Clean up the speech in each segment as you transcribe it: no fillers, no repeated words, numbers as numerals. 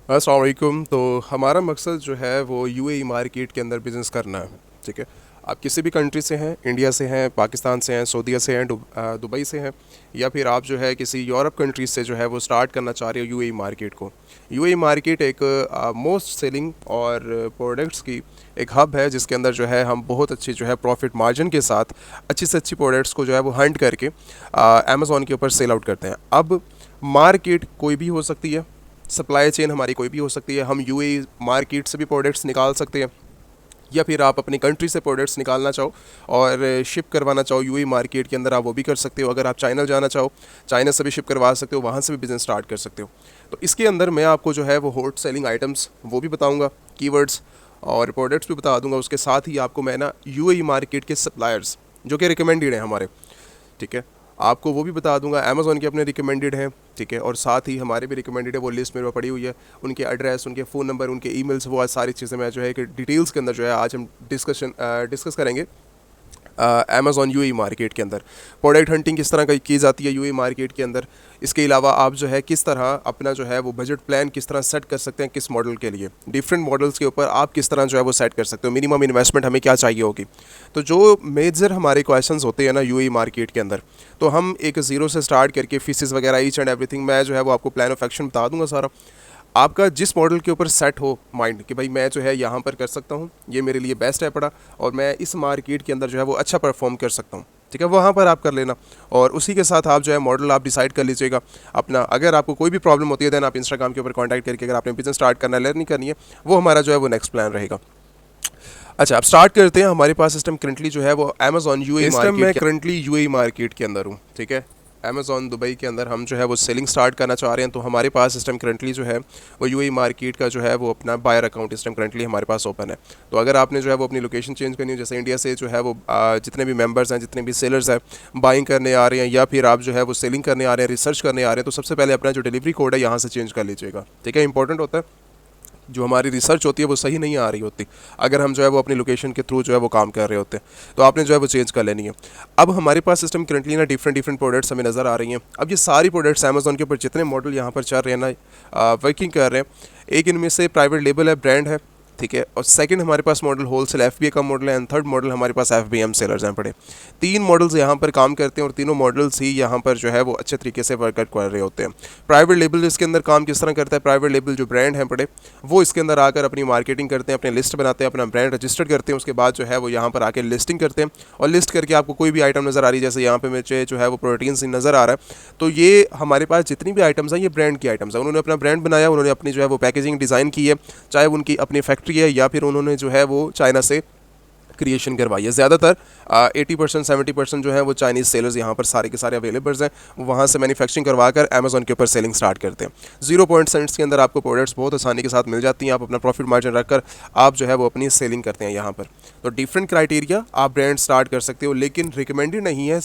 अस्सलाम वालेकुम। तो हमारा मकसद जो है वो यूएई मार्केट के अंदर बिज़नेस करना है। ठीक है, आप किसी भी कंट्री से हैं, इंडिया से हैं, पाकिस्तान से हैं, सऊदीया से हैं, दुबई से हैं, या फिर आप जो है किसी यूरोप कंट्री से जो है वो स्टार्ट करना चाह रहे हो यूएई मार्केट को। यूएई मार्केट एक मोस्ट सेलिंग और प्रोडक्ट्स की एक हब है, जिसके अंदर जो है हम बहुत अच्छी जो है प्रॉफिट मार्जिन के साथ अच्छी से अच्छी प्रोडक्ट्स को जो है वो हंट करके अमेज़ॉन के ऊपर सेल आउट करते हैं। अब मार्केट कोई भी हो सकती है, सप्लाई चेन हमारी कोई भी हो सकती है। हम यूएई मार्केट से भी प्रोडक्ट्स निकाल सकते हैं, या फिर आप अपनी कंट्री से प्रोडक्ट्स निकालना चाहो और शिप करवाना चाहो यूएई मार्केट के अंदर, आप वो भी कर सकते हो। अगर आप चाइना जाना चाहो, चाइना से भी शिप करवा सकते हो, वहाँ से भी बिज़नेस स्टार्ट कर सकते हो। तो इसके अंदर मैं आपको जो है वो हॉट सेलिंग आइटम्स वो भी बताऊँगा, कीवर्ड्स और प्रोडक्ट्स भी बता दूंगा। उसके साथ ही आपको मैं ना यूएई मार्केट के सप्लायर्स जो कि रिकमेंडेड हैं हमारे, ठीक है, आपको वो भी बता दूंगा। अमेज़ॉन के अपने रिकमेंडेड हैं, ठीक है, और साथ ही हमारे भी रिकमेंडेड है, वो लिस्ट मेरे पास पड़ी हुई है। उनके एड्रेस, उनके फ़ोन नंबर, उनके ईमेल्स, वो आज सारी चीज़ें मैं जो है कि डिटेल्स के अंदर जो है आज हम डिस्कस करेंगे। अमेज़ॉन यूएई मार्केट के अंदर प्रोडक्ट हंटिंग किस तरह की जाती है यूएई मार्केट के अंदर। इसके अलावा आप जो है किस तरह अपना जो है वो बजट प्लान किस तरह सेट कर सकते हैं, किस मॉडल के लिए, डिफरेंट मॉडल्स के ऊपर आप किस तरह जो है वो सेट कर सकते हो, मिनिमम इन्वेस्टमेंट हमें क्या चाहिए होगी। तो जो मेजर हमारे क्वेश्चंस होते हैं ना यूएई मार्केट के अंदर, तो हम एक ज़ीरो से स्टार्ट करके फीसिस वगैरह ईच एंड एवरीथिंग मैं जो है वो आपको प्लान ऑफ एक्शन बता दूंगा सारा। आपका जिस मॉडल के ऊपर सेट हो माइंड कि भाई मैं जो है यहाँ पर कर सकता हूँ, ये मेरे लिए बेस्ट है पड़ा, और मैं इस मार्केट के अंदर जो है वो अच्छा परफॉर्म कर सकता हूँ, ठीक है, वहाँ पर आप कर लेना। और उसी के साथ आप जो है मॉडल आप डिसाइड कर लीजिएगा अपना। अगर आपको कोई भी प्रॉब्लम होती है देन आप इंस्टाग्राम के ऊपर कॉन्टैक्ट करके, अगर आपने बिजनेस स्टार्ट करना है, लर्निंग करनी है, वो हमारा जो है वो नेक्स्ट प्लान रहेगा। अच्छा, आप स्टार्ट करते हैं। हमारे पास सिस्टम करंटली जो है वो अमेज़ॉन यूएई मार्केट, मैं करंटली यूएई मार्केट के अंदर हूँ, ठीक है, अमेज़ॉन दुबई के अंदर हम जो है वो सेलिंग स्टार्ट करना चाह रहे हैं। तो हमारे पास सिस्टम करंटली जो है वो यूएई मार्केट का जो है वो अपना बायर अकाउंट सिस्टम करंटली हमारे पास ओपन है। तो अगर आपने जो है वो अपनी लोकेशन चेंज करनी हो, जैसे इंडिया से जो है वो जितने भी मेंबर्स हैं, जितने भी सेलर्स हैं, बाइंग करने आ रहे हैं, या फिर आप जो है वो सेलिंग करने आ रहे हैं, रिसर्च करने आ रहे हैं, तो सबसे पहले अपना जो डिलीवरी कोड है यहाँ से चेंज कर लीजिएगा, ठीक है। इंपॉर्टेंट होता है, जो हमारी रिसर्च होती है वो सही नहीं आ रही होती अगर हम जो है वो अपनी लोकेशन के थ्रू जो है वो काम कर रहे होते हैं, तो आपने जो है वो चेंज कर लेनी है। अब हमारे पास सिस्टम करंटली ना डिफरेंट डिफरेंट प्रोडक्ट्स हमें नज़र आ रही हैं। अब ये सारी प्रोडक्ट्स अमेज़ॉन के ऊपर जितने मॉडल यहाँ पर चल रहे हैं ना, वर्किंग कर रहे हैं, एक इनमें से प्राइवेट लेबल है, ब्रांड है, ठीक है, और सेकंड हमारे पास मॉडल होलसेल एफबीए का मॉडल है, एंड थर्ड मॉडल हमारे पास एफबीएम सेलर्स हैं पड़े। तीन मॉडल्स यहाँ पर काम करते हैं और तीनों मॉडल्स ही यहाँ पर जो है वो अच्छे तरीके से वर्कआउट कर रहे होते हैं। प्राइवेट लेबल इसके अंदर काम किस तरह करता है, प्राइवेट लेबल जो ब्रांड हैं पड़े, वो इसके अंदर आकर अपनी मार्केटिंग करते हैं, अपने लिस्ट बनाते हैं, अपना ब्रांड रजिस्टर करते हैं, उसके बाद जो है वो यहाँ पर आकर लिस्टिंग करते हैं, और लिस्ट करके आपको कोई भी आइटम नज़र आ रही है, जैसे यहाँ पे मुझे जो है वो प्रोटीन नज़र आ रहा है, तो ये हमारे पास जितनी भी आइटम्स हैं ये ब्रांड की आइटम्स हैं। उन्होंने अपना ब्रांड बनाया, उन्होंने अपनी जो है वो पैकेजिंग डिज़ाइन की है, चाहे उनकी अपनी फैक्ट्री है या फिर उन्होंने जो है वो चाइना से क्रिएशन करवाई है। ज़्यादातर 80% 70% जो है वो चाइनीज़ सेलर्स यहाँ पर सारे के सारे अवेलेबल्स हैं, वो वहाँ से मैन्युफैक्चरिंग करवा कर अमेज़ॉन के ऊपर सेलिंग स्टार्ट करते हैं। 0 पॉइंट के अंदर आपको प्रोडक्ट्स बहुत आसानी के साथ मिल जाती हैं, आप अपना प्रॉफिट मार्जिन रखकर आप जो है वो अपनी सेलिंग करते हैं यहाँ पर। तो डिफरेंट क्राइटेरिया आप ब्रांड स्टार्ट कर सकते हो, लेकिन रिकमेंडेड नहीं है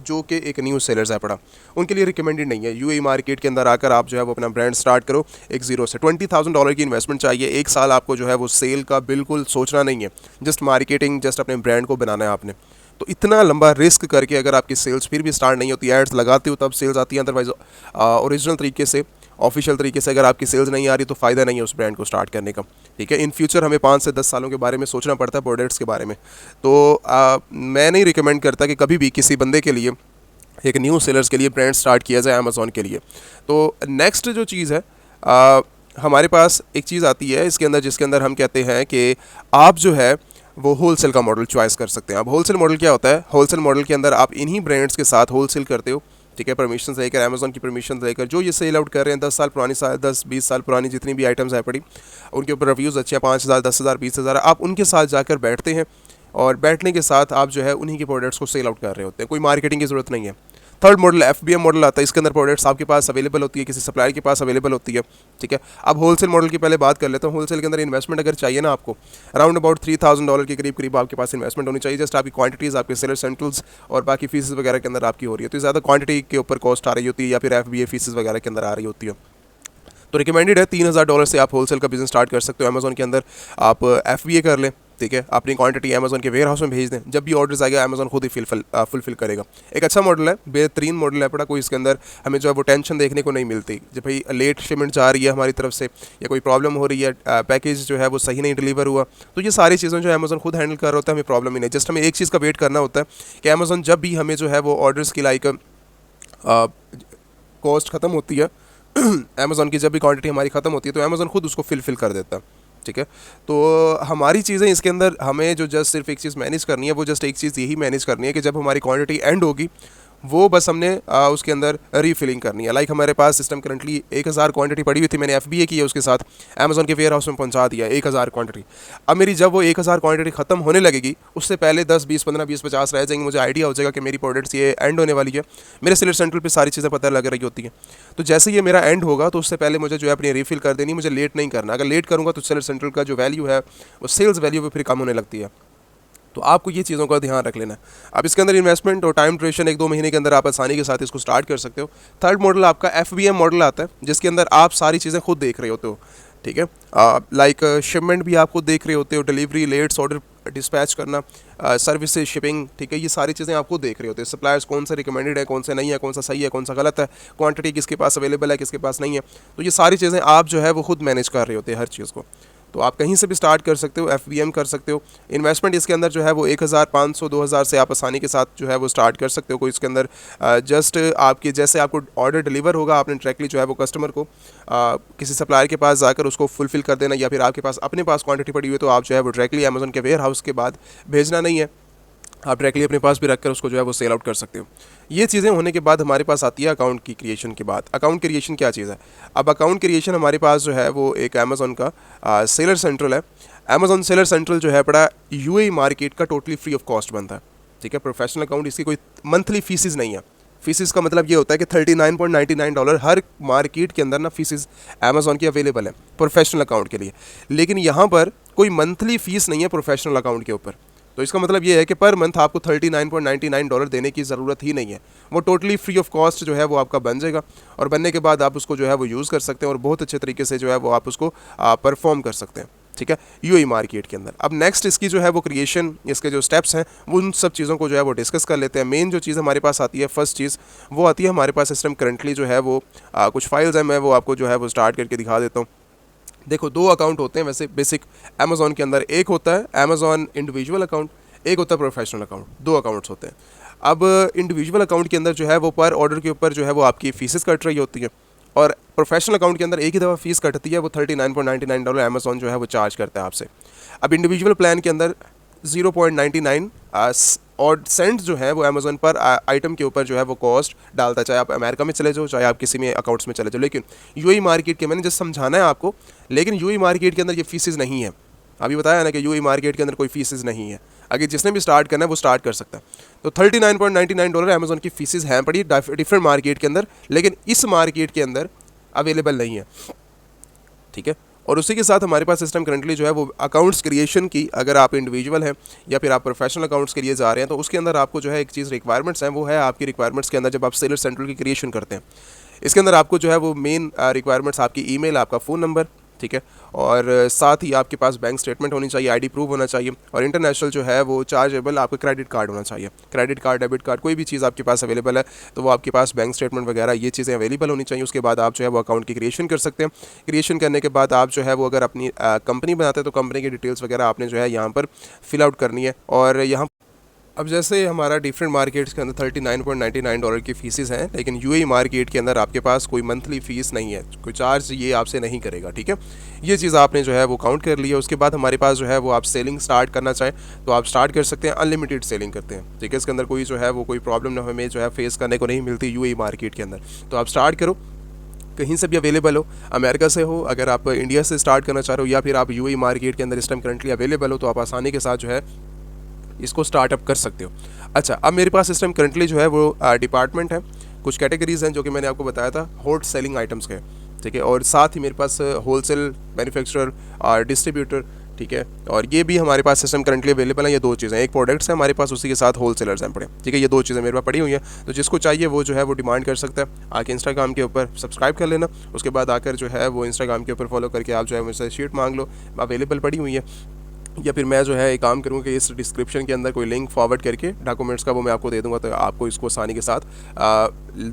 जो कि एक न्यू सेलर्स है पड़ा, उनके लिए रिकमेंडेड नहीं है। यूएई मार्केट के अंदर आकर आप जो है वो अपना ब्रांड स्टार्ट करो एक ज़ीरो से। $20,000 की इन्वेस्टमेंट चाहिए, एक साल आपको जो है वो सेल का बिल्कुल सोचना नहीं है, जस्ट मार्केटिंग, जस्ट अपने ब्रांड को बनाना है आपने। तो इतना लंबा रिस्क करके अगर आपकी सेल्स फिर भी स्टार्ट नहीं होती, एड्स लगाते हो तब सेल्स आती है, अदरवाइज ओरिजिनल तरीके से, ऑफिशियल तरीके से अगर आपकी सेल्स नहीं आ रही तो फ़ायदा नहीं है उस ब्रांड को स्टार्ट करने का, ठीक है। इन फ्यूचर हमें 5 से 10 सालों के बारे में सोचना पड़ता है प्रोडक्ट्स के बारे में। तो मैं नहीं रिकमेंड करता कि कभी भी किसी बंदे के लिए, एक न्यू सेलर्स के लिए ब्रांड स्टार्ट किया जाए अमेज़ॉन के लिए। तो नेक्स्ट जो चीज़ है, हमारे पास एक चीज़ आती है इसके अंदर, जिसके अंदर हम कहते हैं कि आप जो है वो होलसेल का मॉडल चॉइस कर सकते हैं। अब होलसेल मॉडल क्या होता है, होलसेल मॉडल के अंदर आप इन्हीं ब्रांड्स के साथ होलसेल करते हो, ठीक है, परमिशन लेकर, अमेज़ॉन की परमिशन लेकर, जो ये सेल आउट कर रहे हैं 10 साल पुरानी, 10-20 साल पुरानी जितनी भी आइटम्स हैं पड़ी, उनके ऊपर रिव्यूज़ अच्छे हैं, 5,000 10,000 20,000, आप उनके साथ जाकर बैठते हैं, और बैठने के साथ आप जो है उन्हीं के प्रोडक्ट्स को सेल आउट कर रहे होते हैं, कोई मार्केटिंग की ज़रूरत नहीं है। थर्ड मॉडल एफबीएम मॉडल आता है, इसके अंदर प्रोडक्ट्स आपके पास अवेलेबल होती है, किसी सप्लायर के पास अवेलेबल होती है, ठीक है। अब होलसेल मॉडल की पहले बात कर लेता हूँ। होलसेल के अंदर इन्वेस्टमेंट अगर चाहिए ना आपको, अराउंड अबाउट $3,000 के करीब करीब आपके पास इन्वेस्टमेंट होनी चाहिए। जस्ट आपकी क्वांटिटीज़, आपके सेलर सेंट्रल्स और बाकी फीस वगैरह के अंदर आपकी हो रही है, तो ज़्यादा क्वांटिटी के ऊपर कॉस्ट आ रही होती है, या फिर एफबीए फीस वगैरह के अंदर आ रही होती है। तो रिकमेंडेड है $3,000 से आप होलसेल का बिजनेस स्टार्ट कर सकते हो अमेज़ॉन के अंदर। आप एफबीए कर लें, ठीक है, अपनी क्वांटिटी अमेजोन के वेयर हाउस में भेज दें, जब भी ऑर्डर्स आएगा अमेजोन खुद ही फुलफिल करेगा। एक अच्छा मॉडल है, बेहतरीन मॉडल है, बड़ा कोई इसके अंदर हमें जो है वो टेंशन देखने को नहीं मिलती। जब भाई लेट शिपमेंट जा रही है हमारी तरफ से या कोई प्रॉब्लम हो रही है, पैकेज जो है वो सही नहीं डिलीवर हुआ, तो ये सारी चीज़ें जो है अमेजोन खुद हैंडल कर रहा होता है, हमें प्रॉब्लम ही नहीं। जस्ट हमें एक चीज़ का वेट करना होता है कि अमेजोन जब भी हमें जो है वो ऑर्डर्स की लाइक कॉस्ट ख़त्म होती है अमेजोन की जब भी क्वांटिटी हमारी ख़त्म होती है तो अमेजोन खुद उसको फिल कर देता है, ठीक है। तो हमारी चीज़ें इसके अंदर हमें जो जस्ट सिर्फ एक चीज़ मैनेज करनी है, वो जस्ट एक चीज़ यही मैनेज करनी है कि जब हमारी क्वांटिटी एंड होगी वो बस हमने उसके अंदर रीफिलिंग करनी है। लाइक हमारे पास सिस्टम करंटली 1000 क्वांटिटी पड़ी हुई थी, मैंने FBA की है उसके साथ, अमेजोन के वेयर हाउस में पहुंचा दिया 1000 क्वांटिटी। अब मेरी जब वो 1000 क्वांटिटी ख़त्म होने लगेगी उससे पहले 10 20 15 20 50 रह जाएंगे, मुझे आइडिया हो जाएगा कि मेरी प्रोडक्ट्स ये एंड होने वाली है। मेरे सेलर सेंट्रल पे सारी चीज़ें पता लग रही होती हैं। तो जैसे ये मेरा एंड होगा तो उससे पहले मुझे जो है अपनी रीफिल कर देनी, मुझे लेट नहीं करना। अगर लेट करूँगा तो सेलर सेंट्रल का जो वैल्यू है वो सेल्स वैल्यू पर फिर कम होने लगती है। तो आपको ये चीज़ों का ध्यान रख लेना है। अब इसके अंदर इन्वेस्टमेंट और टाइम ड्यूरेशन 1-2 महीने के अंदर आप आसानी के साथ इसको स्टार्ट कर सकते हो। थर्ड मॉडल आपका FBM मॉडल आता है, जिसके अंदर आप सारी चीज़ें खुद देख रहे होते हो, ठीक है। लाइक शिपमेंट भी आप खुद देख रहे होते हो, डिलीवरी, लेट्स ऑर्डर डिस्पैच करना, सर्विसेज, शिपिंग, ठीक है, ये सारी चीज़ें आप खुद देख रहे होते हैं। सप्लायर्स कौन से रिकमेंडेड है, कौन से नहीं है, कौन सा सही है, कौन सा गलत है, क्वांटिटी किसके पास अवेलेबल है, किसके पास नहीं है, तो ये सारी चीज़ें आप जो है वो खुद मैनेज कर रहे होते हैं हर चीज़ को। तो आप कहीं से भी स्टार्ट कर सकते हो, FBM कर सकते हो। इन्वेस्टमेंट इसके अंदर जो है वो 1000, 500, 2000 से आप आसानी के साथ जो है वो स्टार्ट कर सकते हो। कोई इसके अंदर जस्ट आपके जैसे आपको ऑर्डर डिलीवर होगा, आपने डायरेक्टली जो है वो कस्टमर को किसी सप्लायर के पास जाकर उसको फुलफिल कर देना, या फिर आपके पास अपने पास क्वांटिटी पड़ी हुई है तो आप जो है वो डायरेक्टली अमेजोन के वेयर हाउस के बाद भेजना नहीं है, आप डायरेक्टली अपने पास भी रखकर उसको जो है वो सेल आउट कर सकते हो। ये चीज़ें होने के बाद हमारे पास आती है अकाउंट की क्रिएशन के बाद। अकाउंट क्रिएशन क्या चीज़ है? अब अकाउंट क्रिएशन हमारे पास जो है वो एक अमेजोन का सेलर सेंट्रल है। अमेजोन सेलर सेंट्रल जो है बड़ा UAE मार्केट का टोटली फ्री ऑफ कॉस्ट बनता है, ठीक है। प्रोफेशनल अकाउंट, इसकी कोई मंथली फीसिस नहीं है। फीसिस का मतलब ये होता है कि $39.99 हर मार्केट के अंदर ना फीसिस अमेजोन की अवेलेबल है प्रोफेशनल अकाउंट के लिए। लेकिन यहाँ पर कोई मंथली फ़ीस नहीं है प्रोफेशनल अकाउंट के ऊपर। तो इसका मतलब ये है कि पर मंथ आपको $39.99 देने की ज़रूरत ही नहीं है। वो टोटली फ्री ऑफ कॉस्ट जो है वो आपका बन जाएगा, और बनने के बाद आप उसको जो है वो यूज़ कर सकते हैं और बहुत अच्छे तरीके से जो है वो आप उसको परफॉर्म कर सकते हैं, ठीक है, UAE मार्केट के अंदर। अब नेक्स्ट इसकी जो है वो क्रिएशन, इसके जो स्टेप्स हैं वो उन सब चीज़ों को जो है वो डिस्कस कर लेते हैं। मेन जो चीज़ हमारे पास आती है, फर्स्ट चीज़ वो आती है हमारे पास सिस्टम करंटली जो है वो कुछ फाइल्स हैं, मैं वो आपको जो है वो स्टार्ट करके दिखा देता हूँ। देखो, 2 अकाउंट होते हैं वैसे बेसिक अमेजोन के अंदर। एक होता है अमेजोन इंडिविजुअल अकाउंट, एक होता है प्रोफेशनल अकाउंट। 2 अकाउंट्स होते हैं। अब इंडिविजुअल अकाउंट के अंदर जो है वो पर ऑर्डर के ऊपर जो है वो आपकी फीसेस कट रही होती है, और प्रोफेशनल अकाउंट के अंदर एक ही दफ़ा फीस कटती है, वो $39.99 अमेजोन जो है वो चार्ज करता है आपसे। अब इंडिविजुअल प्लान के अंदर 0.99 और सेंट जो है वो अमेजोन पर आइटम के ऊपर जो है वो कॉस्ट डालता है, चाहे आप अमेरिका में चले जाओ, चाहे आप किसी में अकाउंट्स में चले जाओ। लेकिन UAE मार्केट के, मैंने जस्ट समझाना है आपको, लेकिन UAE मार्केट के अंदर ये फीसेस नहीं है। अभी बताया ना कि UAE मार्केट के अंदर कोई फीसेस नहीं है। अगर जिसने भी स्टार्ट करना है वो स्टार्ट कर सकता है। तो $39.99 अमेजोन की फीसेस हैं पड़ी डिफरेंट मार्केट के अंदर, लेकिन इस मार्केट के अंदर अवेलेबल नहीं है, ठीक है। और उसी के साथ हमारे पास सिस्टम करंटली जो है वो अकाउंट्स क्रिएशन की, अगर आप इंडिविजुअल हैं या फिर आप प्रोफेशनल अकाउंट्स के लिए जा रहे हैं, तो उसके अंदर आपको जो है एक चीज़ रिक्वायरमेंट्स हैं, वो है आपकी रिक्वायरमेंट्स के अंदर जब आप सेलर सेंट्रल की क्रिएशन करते हैं, इसके अंदर आपको जो है वो मेन रिक्वायरमेंट्स आपकी ईमेल, आपका फ़ोन नंबर, ठीक है, और साथ ही आपके पास बैंक स्टेटमेंट होनी चाहिए, ID प्रूफ होना चाहिए, और इंटरनेशनल जो है वो चार्जेबल आपका क्रेडिट कार्ड होना चाहिए। क्रेडिट कार्ड, डेबिट कार्ड, कोई भी चीज़ आपके पास अवेलेबल है तो वो आपके पास बैंक स्टेटमेंट वगैरह ये चीज़ें अवेलेबल होनी चाहिए। उसके बाद आप जो है वो अकाउंट की क्रिएशन कर सकते हैं। क्रिएशन करने के बाद आप जो है वो अगर अपनी कंपनी बनाते हैं तो कंपनी की डिटेल्स वगैरह आपने जो है यहाँ पर फिल आउट करनी है। और यहाँ अब जैसे हमारा डिफरेंट मार्केट्स के अंदर $39.99 की फ़ीसेस हैं, लेकिन UAE मार्केट के अंदर आपके पास कोई मंथली फ़ीस नहीं है, कोई चार्ज ये आपसे नहीं करेगा, ठीक है। ये चीज़ आपने जो है वो काउंट कर लिया। उसके बाद हमारे पास जो है वो आप सेलिंग स्टार्ट करना चाहें तो आप स्टार्ट कर सकते हैं। अनलिमिटेड सेलिंग करते हैं, ठीक है। इसके अंदर कोई जो है वो कोई प्रॉब्लम ना हमें जो है फेस करने को नहीं मिलती UAE मार्केट के अंदर। तो आप स्टार्ट करो, कहीं से भी अवेलेबल हो, अमेरिका से हो, अगर आप इंडिया से स्टार्ट करना चाह रहे हो, या फिर आप UAE मार्केट के अंदर इस टाइम करंटली अवेलेबल हो, तो आप आसानी के साथ जो है इसको स्टार्टअप कर सकते हो। अच्छा, अब मेरे पास सिस्टम करंटली जो है वो डिपार्टमेंट है, कुछ कैटेगरीज हैं जो कि मैंने आपको बताया था हॉट सेलिंग आइटम्स के, ठीक है, और साथ ही मेरे पास होलसेल, मैन्युफैक्चरर और डिस्ट्रीब्यूटर, ठीक है, और ये भी हमारे पास सिस्टम करंटली अवेलेबल है। ये 2 चीज़ें, एक प्रोडक्ट्स है हमारे पास, उसी के साथ होलसेलर्स हैं पड़े, ठीक है। ये 2 चीज़ें मेरे पास पड़ी हुई हैं, तो जिसको चाहिए वो जो है वो डिमांड कर सकता है। आके इंस्टाग्राम के ऊपर सब्सक्राइब कर लेना, उसके बाद आकर जो है वो इंस्टाग्राम के ऊपर फॉलो करके आप जो है मुझसे शीट मांग लो, अवेलेबल पड़ी हुई है। या फिर मैं जो है एक काम करूँगा कि इस डिस्क्रिप्शन के अंदर कोई लिंक फॉरवर्ड करके डॉक्यूमेंट्स का वो मैं आपको दे दूँगा, तो आपको इसको आसानी के साथ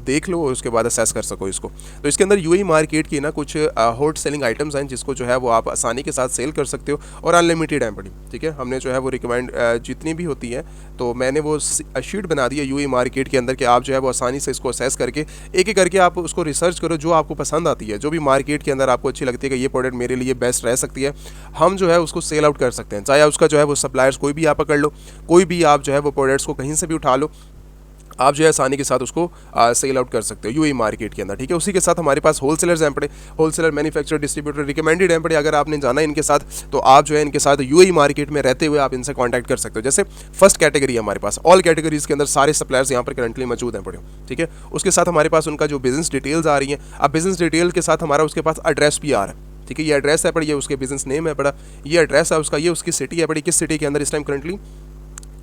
देख लो और उसके बाद असेस कर सको इसको। तो इसके अंदर यूएई मार्केट की ना कुछ हॉट सेलिंग आइटम्स हैं जिसको जो है वो आप आसानी के साथ सेल कर सकते हो और अनलिमिटेड हैं बड़ी, ठीक है। हमने जो है वो रिकमेंड जितनी भी होती है तो मैंने वो शीट बना दी है यूएई मार्केट के अंदर कि आप जो है वो आसानी से इसको असेस करके एक एक करके आप उसको रिसर्च करो, जो आपको पसंद आती है, जो भी मार्केट के अंदर आपको अच्छी लगती है कि ये प्रोडक्ट मेरे लिए बेस्ट रह सकती है, हम जो है उसको सेल आउट कर सकते हैं। चाहे उसका जो है वो सप्लायर्स कोई भी आप पकड़ लो, कोई भी आप जो है वो प्रोडक्ट्स को कहीं से भी उठा लो, आप जो है आसानी के साथ उसको सेल आउट कर सकते हो यूएई मार्केट के अंदर, ठीक है। उसी के साथ हमारे पास होलसेलर्स हैं पड़े, होलसेलर, मैन्युफैक्चरर, डिस्ट्रीब्यूटर रिकमेंडेड हैं पड़े। अगर आपने जाना है इनके साथ तो आप जो है इनके साथ यूएई मार्केट में रहते हुए आप इनसे कांटेक्ट कर सकते हो। जैसे फर्स्ट कैटेगरी है हमारे पास, ऑल कैटेगरीज के अंदर सारे सप्लायर्स यहाँ पर करंटली मौजूद हैं पड़े, ठीक है। उसके साथ हमारे पास उनका जो बिजनेस डिटेल्स आ रही हैं, अब बिजनेस डिटेल के साथ हमारा उसके पास एड्रेस भी आ रहा है, ठीक है। ये एड्रेस है पड़ा, ये उसके बिजनेस नेम है पड़ा, ये एड्रेस है उसका, ये उसकी सिटी है पड़ी, किस सिटी के अंदर इस टाइम करंटली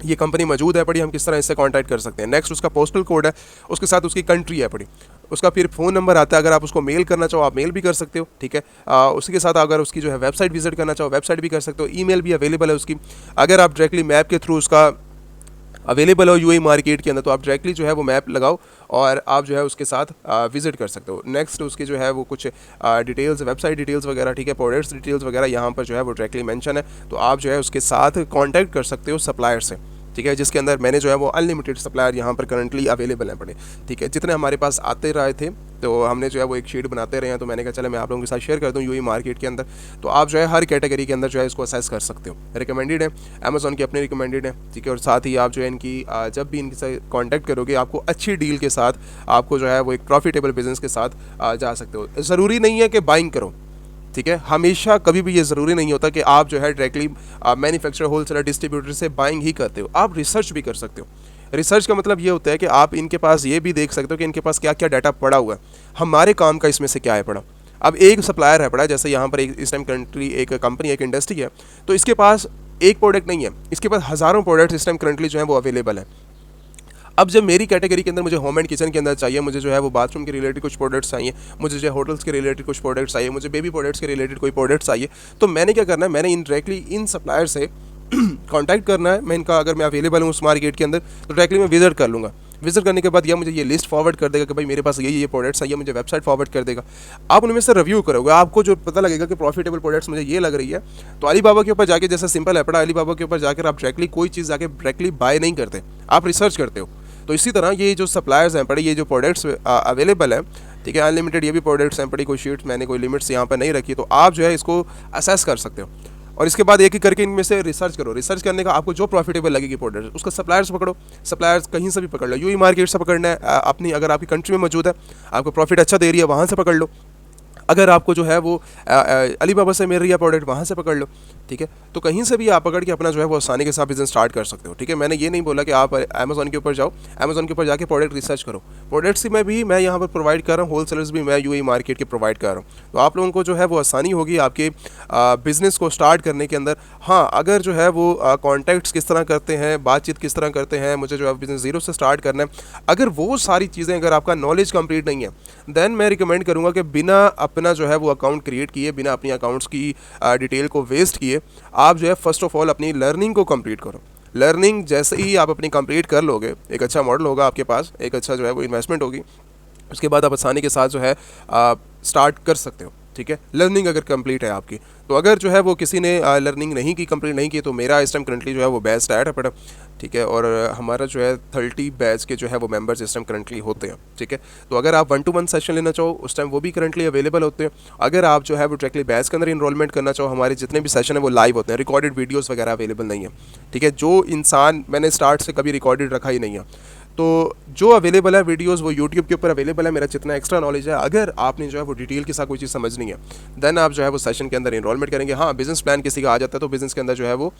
ये कंपनी मौजूद है पड़ी, हम किस तरह इससे कांटेक्ट कर सकते हैं। नेक्स्ट उसका पोस्टल कोड है, उसके साथ उसकी कंट्री है पड़ी, उसका फिर फ़ोन नंबर आता है, अगर आप उसको मेल करना चाहो आप मेल भी कर सकते हो, ठीक है। उसी के साथ अगर उसकी जो है वेबसाइट विजिट करना चाहो वेबसाइट भी कर सकते हो, ईमेल भी अवेलेबल है उसकी। अगर आप डायरेक्टली मैप के थ्रू उसका अवेलेबल हो यूएई मार्केट के अंदर तो आप डायरेक्टली जो है वो मैप लगाओ और आप जो है उसके साथ विजिट कर सकते हो। नेक्स्ट उसकी जो है वो कुछ डिटेल्स, वेबसाइट डिटेल्स वगैरह, ठीक है, प्रोडक्ट्स डिटेल्स वगैरह यहाँ पर जो है वो डायरेक्टली मेंशन है, तो आप जो है उसके साथ कांटेक्ट कर सकते हो सप्लायर से, ठीक है, जिसके अंदर मैंने जो है वो अनलिमिटेड सप्लायर यहाँ पर करंटली अवेलेबल हैं पड़े, ठीक है। जितने हमारे पास आते रहे थे तो हमने जो है वो एक शीट बनाते रहे हैं, तो मैंने कहा चले मैं आप लोगों के साथ शेयर कर दूँ यूएई मार्केट के अंदर, तो आप जो है हर कैटेगरी के अंदर जो है इसको असेस कर सकते हो। रिकमेंडेड है, अमेजोन की अपनी रिकमेंडेड है, ठीक है। और साथ ही आप जो है इनकी जब भी इनके साथ कॉन्टैक्ट करोगे आपको अच्छी डील के साथ आपको जो है वो एक प्रॉफिटेबल बिजनेस के साथ जा सकते हो। ज़रूरी नहीं है कि बाइंग करो, ठीक है, हमेशा कभी भी ये ज़रूरी नहीं होता कि आप जो है डायरेक्टली मैन्युफैक्चरर, होलसेलर, डिस्ट्रीब्यूटर से बाइंग ही करते हो, आप रिसर्च भी कर सकते हो। रिसर्च का मतलब ये होता है कि आप इनके पास ये भी देख सकते हो कि इनके पास क्या क्या डाटा पड़ा हुआ है, हमारे काम का इसमें से क्या है पड़ा। अब एक सप्लायर है पड़ा, जैसे यहाँ पर एक इस टाइम कंट्री एक कंपनी एक इंडस्ट्री है, तो इसके पास एक प्रोडक्ट नहीं है, इसके पास हज़ारों प्रोडक्ट्स इस टाइम करंटली जो है वो अवेलेबल है। अब जब मेरी कैटेगरी के अंदर मुझे होम एंड किचन के अंदर चाहिए, मुझे जो है वो बाथरूम के रिलेटेड कुछ प्रोडक्ट्स चाहिए, मुझे जो है होटल्स के रिलेटेड कुछ प्रोडक्ट्स चाहिए, मुझे बेबी प्रोडक्ट्स के रिलेटेड कोई प्रोडक्ट्स चाहिए, तो मैंने क्या करना है, मैंने इन डायरेक्टली इन सप्लायर से कांटेक्ट करना है। मैं इनका अगर मैं अवेलेबल हूँ उस मार्केट के अंदर तो डायरेक्टली मैं विजिट कर लूँगा। विजिट करने के बाद यह मुझे ये लिस्ट फॉरवर्ड कर देगा कि भाई मेरे पास ये प्रोडक्ट्स चाहिए, मुझे वेबसाइट फॉरवर्ड कर देगा। आप उनमें से रिव्यू करोगे, आपको जो पता लगेगा कि प्रॉफिटेबल प्रोडक्ट्स मुझे ये लग रही है, तो अलीबाबा के ऊपर जाके, जैसा सिंपल है पड़ा, अलीबाबा के ऊपर जाकर आप डायरेक्टली कोई चीज़ जाके डायरेक्टली बाय नहीं करते, आप रिसर्च करते हो। तो इसी तरह ये जो सप्लायर्स हैं पड़े, ये जो प्रोडक्ट्स अवेलेबल है, ठीक है, अनलिमिटेड ये भी प्रोडक्ट्स हैं पड़ी, कोई शीट्स मैंने कोई लिमिट्स यहाँ पर नहीं रखी, तो आप जो है इसको असेस कर सकते हो। और इसके बाद एक एक करके इनमें से रिसर्च करो। रिसर्च करने का आपको जो प्रॉफिटेबल लगेगी प्रोडक्ट, उसका सप्लायर्स पकड़ो, सप्लायर्स कहीं से भी पकड़ लो, यूई मार्केट से पकड़ना है अपनी, अगर आपकी कंट्री में मौजूद है, आपको प्रॉफिट अच्छा दे रही है, वहाँ से पकड़ लो। अगर आपको जो है वो अलीबाबा से मिल रही है प्रोडक्ट, वहाँ से पकड़ लो, ठीक है। तो कहीं से भी आप पकड़ के अपना जो है वो आसानी के साथ बिजनेस स्टार्ट कर सकते हो, ठीक है। मैंने ये नहीं बोला कि आप अमेजोन के ऊपर जाओ, अमेजोन के ऊपर जाके प्रोडक्ट रिसर्च करो। प्रोडक्ट्स में भी मैं यहाँ पर प्रोवाइड कर रहा हूँ, होलसेलर्स भी मैं यूएई मार्केट के प्रोवाइड कर रहा हूँ, तो आप लोगों को जो है वो आसानी होगी आपके बिज़नेस को स्टार्ट करने के अंदर। हाँ, अगर जो है वो कॉन्टैक्ट्स किस तरह करते हैं, बातचीत किस तरह करते हैं, मुझे जो है बिज़नेस ज़ीरो से स्टार्ट करना है, अगर वो सारी चीज़ें, अगर आपका नॉलेज कंप्लीट नहीं है, देन मैं रिकमेंड करूँगा कि बिना अपना जो है वो अकाउंट क्रिएट किए, बिना अपनी अकाउंट्स की डिटेल को वेस्ट किए, आप जो है फर्स्ट ऑफ ऑल अपनी लर्निंग को कंप्लीट करो। लर्निंग जैसे ही आप अपनी कंप्लीट कर लोगे, एक अच्छा मॉडल होगा आपके पास, एक अच्छा जो है वो इन्वेस्टमेंट होगी, उसके बाद आप आसानी के साथ जो है स्टार्ट कर सकते हो, ठीक है। लर्निंग अगर कंप्लीट है आपकी, तो अगर जो है वो किसी ने लर्निंग नहीं की, कंप्लीट नहीं की, तो मेरा इस टाइम करंटली जो है वो बैच स्टार्ट है पड़ा, ठीक है। और हमारा जो है 30 बैच के जो है वो मेंबर्स इस टाइम करंटली होते हैं, ठीक है। तो अगर आप 1-to-1 सेशन लेना चाहो उस टाइम वो भी करंटली अवेलेबल होते हैं। अगर आप जो है वो डायरेक्टली बैच के अंदर इनरोलमेंट करना चाहो, हमारे जितने भी सेशन है वो लाइव होते हैं, रिकॉर्डेड वीडियोज़ वगैरह अवेलेबल नहीं है, ठीक है। जो इंसान मैंने स्टार्ट से कभी रिकॉर्डेड रखा ही नहीं है, तो जो अवेलेबल है वीडियोस वो यूट्यूब के ऊपर अवेलेबल है। मेरा जितना एक्स्ट्रा नॉलेज है, अगर आपने जो है वो डिटेल के साथ कोई चीज़ समझनी है, देन आप जो है वो सेशन के अंदर इनरोलमेंट करेंगे। हाँ, बिजनेस प्लान किसी का आ जाता है तो बिजनेस के अंदर जो है वो